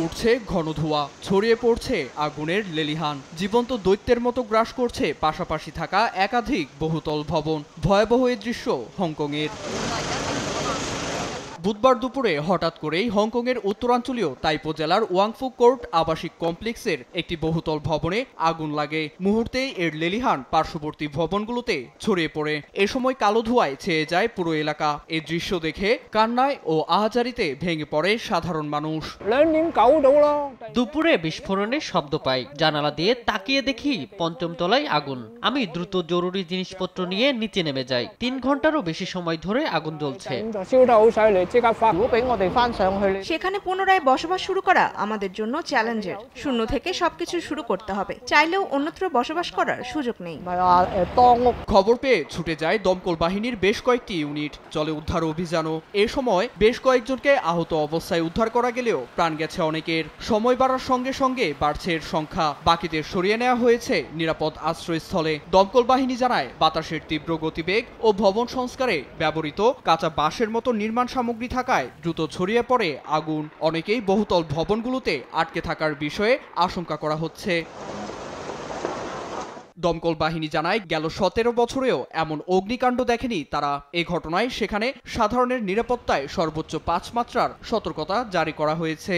উঠছে ঘন ধোঁয়া, ছড়িয়ে পড়ছে আগুনের লেলিহান, জীবন্ত দৈত্যের মতো গ্রাস করছে পাশাপাশি থাকা একাধিক বহুতল ভবন। ভয়াবহ এই দৃশ্য হংকংয়ের। বুধবার দুপুরে হঠাৎ করেই হংকংয়ের উত্তরাঞ্চলীয় তাইপো জেলার ওয়াংফু কোর্ট আবাসিক কমপ্লেক্সের একটি বহুতল ভবনে আগুন লাগে। মুহূর্তেই এর লেলিহান পার্শ্ববর্তী ভবনগুলোতে ছড়িয়ে পড়ে। এ সময় কালো ধোঁয়ায় ছেয়ে যায় পুরো এলাকা। এই দৃশ্য দেখে কান্নায় ও আহাজারিতে ভেঙে পড়ে সাধারণ মানুষ। দুপুরে বিস্ফোরণের শব্দ পাই, জানালা দিয়ে তাকিয়ে দেখি পঞ্চম তলায় আগুন। আমি দ্রুত জরুরি জিনিসপত্র নিয়ে নিচে নেমে যাই। 3 ঘন্টারও বেশি সময় ধরে আগুন জ্বলছে। সেখানে পুনরায় বসবাস শুরু করা আমাদের জন্য চ্যালেঞ্জের। শূন্য থেকে সবকিছু শুরু করতে হবে। চাইলেও অন্যত্র বসবাস করার সুযোগ নেই। খবর পেয়ে ছুটে যায় দমকল বাহিনীর বেশ কয়েকটি ইউনিট, চলে উদ্ধার অভিযানও। এ সময় বেশ কয়েকজনকে আহত অবস্থায় উদ্ধার করা গেলেও প্রাণ গেছে অনেকের। সময় বাড়ার সঙ্গে সঙ্গে বাড়ছে এর সংখ্যা। বাকিদের সরিয়ে নেওয়া হয়েছে নিরাপদ আশ্রয়স্থলে। দমকল বাহিনী জানায়, বাতাসের তীব্র গতিবেগ ও ভবন সংস্কারে ব্যবহৃত কাঁচা বাঁশের মতো নির্মাণ সামগ্রী থাকায় দ্রুত ছড়িয়ে পড়ে আগুন। অনেকেই বহুতল ভবনগুলোতে আটকে থাকার বিষয়ে আশঙ্কা করা হচ্ছে। দমকল বাহিনী জানায়, গেল 17 বছরেও এমন অগ্নিকাণ্ড দেখেনি তারা। এই ঘটনায় সেখানে সাধারণের নিরাপত্তায় সর্বোচ্চ 5 মাত্রার সতর্কতা জারি করা হয়েছে।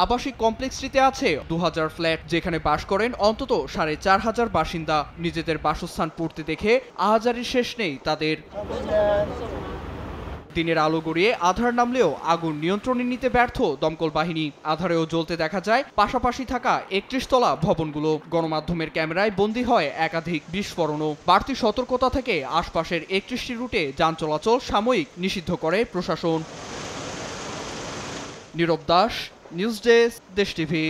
আবাসিক কমপ্লেক্সটিতে আছে 2000 ফ্ল্যাট, যেখানে বাস করেন অন্তত 4500 বাসিন্দা। নিজেদের বাসস্থান পড়তে দেখে আহাজারির শেষ নেই তাদের। দিনের আলো গড়িয়ে আধার নামলেও আগুন নিয়ন্ত্রণে নিতে ব্যর্থ দমকল বাহিনী। আধারেও জ্বলতে দেখা যায় পাশাপাশি থাকা 31 তলা ভবনগুলো। গণমাধ্যমের ক্যামেরায় বন্দী হয় একাধিক বিস্ফোরণও। বাড়তি সতর্কতা থেকে আশপাশের 31টি রুটে যান চলাচল সাময়িক নিষিদ্ধ করে প্রশাসন। নীরব দাস, নিউজ ডেস্ক, দেশ টিভি।